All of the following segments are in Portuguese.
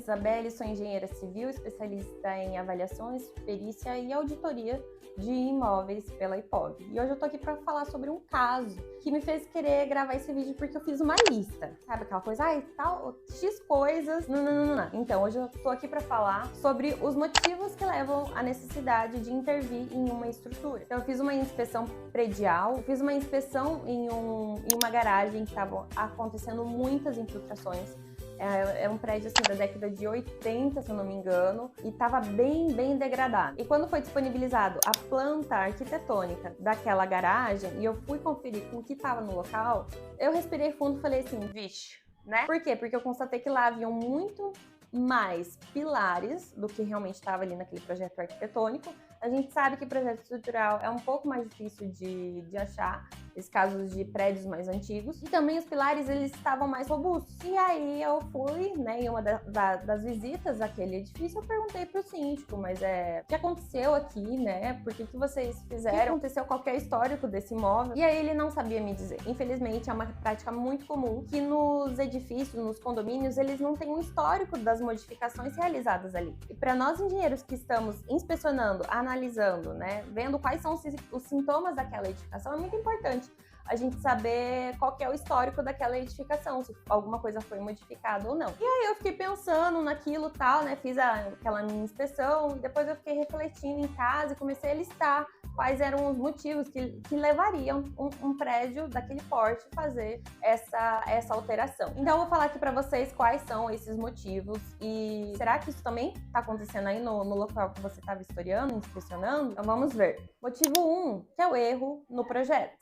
Isabelle, sou engenheira civil, especialista em avaliações, perícia e auditoria de imóveis pela IPOV. E hoje eu tô aqui para falar sobre um caso que me fez querer gravar esse vídeo porque eu fiz uma lista, sabe aquela coisa, tal, X coisas, não. Então, hoje eu tô aqui para falar sobre os motivos que levam à necessidade de intervir em uma estrutura. Então, eu fiz uma inspeção predial, eu fiz uma inspeção em uma garagem que estavam acontecendo muitas infiltrações. É um prédio assim da década de 80, se eu não me engano, e estava bem degradado. E quando foi disponibilizado a planta arquitetônica daquela garagem, e eu fui conferir com o que estava no local, eu respirei fundo e falei assim, vixe, né? Por quê? Porque eu constatei que lá haviam muito mais pilares do que realmente estava ali naquele projeto arquitetônico. A gente sabe que projeto estrutural é um pouco mais difícil de achar, esses casos de prédios mais antigos. E também os pilares, eles estavam mais robustos. E aí eu fui, né, em uma das visitas àquele edifício, eu perguntei pro síndico, mas o que aconteceu aqui, né? Por que vocês fizeram? O que aconteceu? Qual que é o histórico desse imóvel? E aí ele não sabia me dizer. Infelizmente, é uma prática muito comum que nos edifícios, nos condomínios, eles não têm um histórico das modificações realizadas ali. E para nós engenheiros que estamos inspecionando, analisando, né, vendo quais são os sintomas daquela edificação, é muito importante a gente saber qual que é o histórico daquela edificação, se alguma coisa foi modificada ou não. E aí eu fiquei pensando naquilo tal, né, fiz aquela minha inspeção, e depois eu fiquei refletindo em casa e comecei a listar quais eram os motivos que levariam um prédio daquele porte a fazer essa alteração. Então eu vou falar aqui para vocês quais são esses motivos e será que isso também está acontecendo aí no local que você está vistoriando, inspecionando? Então vamos ver. Motivo 1, que é o erro no projeto.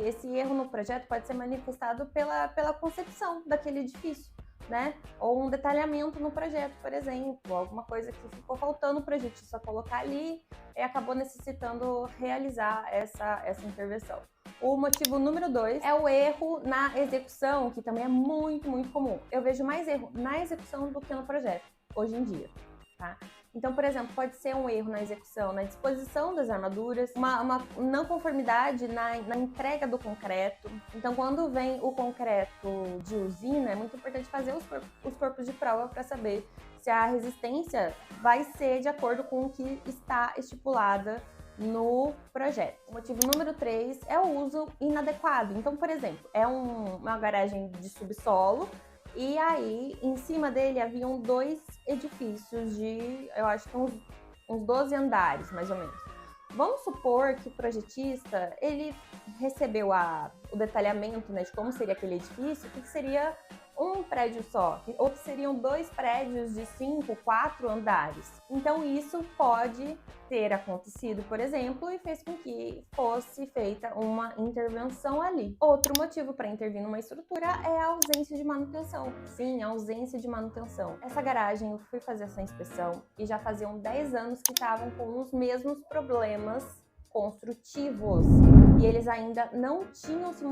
Esse erro no projeto pode ser manifestado pela concepção daquele edifício, né? Ou um detalhamento no projeto, por exemplo, alguma coisa que ficou faltando o projetista colocar ali e acabou necessitando realizar essa intervenção. O motivo número 2 é o erro na execução, que também é muito comum. Eu vejo mais erro na execução do que no projeto, hoje em dia, tá? Então, por exemplo, pode ser um erro na execução, na disposição das armaduras, uma não conformidade na entrega do concreto. Então, quando vem o concreto de usina, é muito importante fazer os corpos de prova para saber se a resistência vai ser de acordo com o que está estipulada no projeto. O motivo número 3 é o uso inadequado. Então, por exemplo, é uma garagem de subsolo, e aí, em cima dele, haviam 2 edifícios de, eu acho que uns 12 andares, mais ou menos. Vamos supor que o projetista, ele recebeu o detalhamento, né, de como seria aquele edifício, que seria um prédio só, ou que seriam 2 prédios de 5, 4 andares. Então, isso pode ter acontecido, por exemplo, e fez com que fosse feita uma intervenção ali. Outro motivo para intervir numa estrutura é a ausência de manutenção. Sim, a ausência de manutenção. Essa garagem, eu fui fazer essa inspeção e já faziam 10 anos que estavam com os mesmos problemas construtivos. E eles ainda não tinham se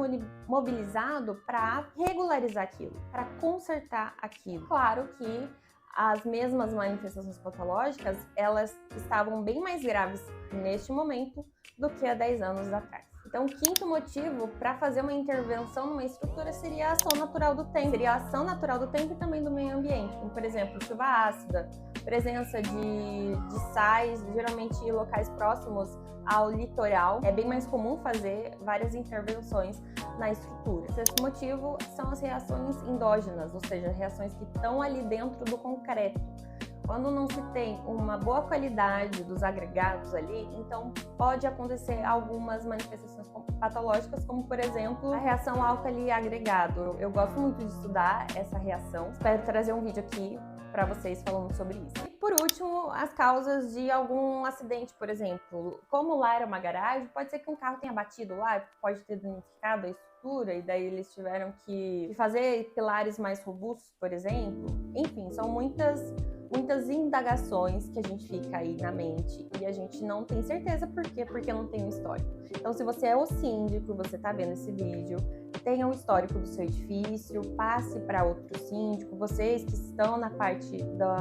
mobilizado para regularizar aquilo, para consertar aquilo. Claro que as mesmas manifestações patológicas, elas estavam bem mais graves neste momento do que há 10 anos atrás. Então, o quinto motivo para fazer uma intervenção numa estrutura seria a ação natural do tempo. Seria a ação natural do tempo e também do meio ambiente. Como, por exemplo, chuva ácida, presença de sais, geralmente em locais próximos ao litoral. É bem mais comum fazer várias intervenções na estrutura. O sexto motivo são as reações endógenas, ou seja, reações que estão ali dentro do concreto. Quando não se tem uma boa qualidade dos agregados ali, então pode acontecer algumas manifestações patológicas, como por exemplo a reação álcali agregado. Eu gosto muito de estudar essa reação. Espero trazer um vídeo aqui para vocês falando sobre isso. E por último, as causas de algum acidente, por exemplo. Como lá era uma garagem, pode ser que um carro tenha batido lá, pode ter danificado a estrutura e daí eles tiveram que fazer pilares mais robustos, por exemplo. Enfim, são muitas indagações que a gente fica aí na mente e a gente não tem certeza por quê, porque não tem um histórico. Então, se você é o síndico, você tá vendo esse vídeo, tenha um histórico do seu edifício, passe para outro síndico, vocês que estão na parte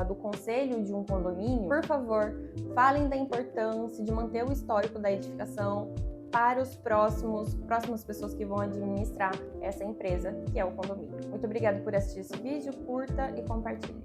do conselho de um condomínio, por favor, falem da importância de manter o histórico da edificação para os próximas pessoas que vão administrar essa empresa, que é o condomínio. Muito obrigada por assistir esse vídeo, curta e compartilhe.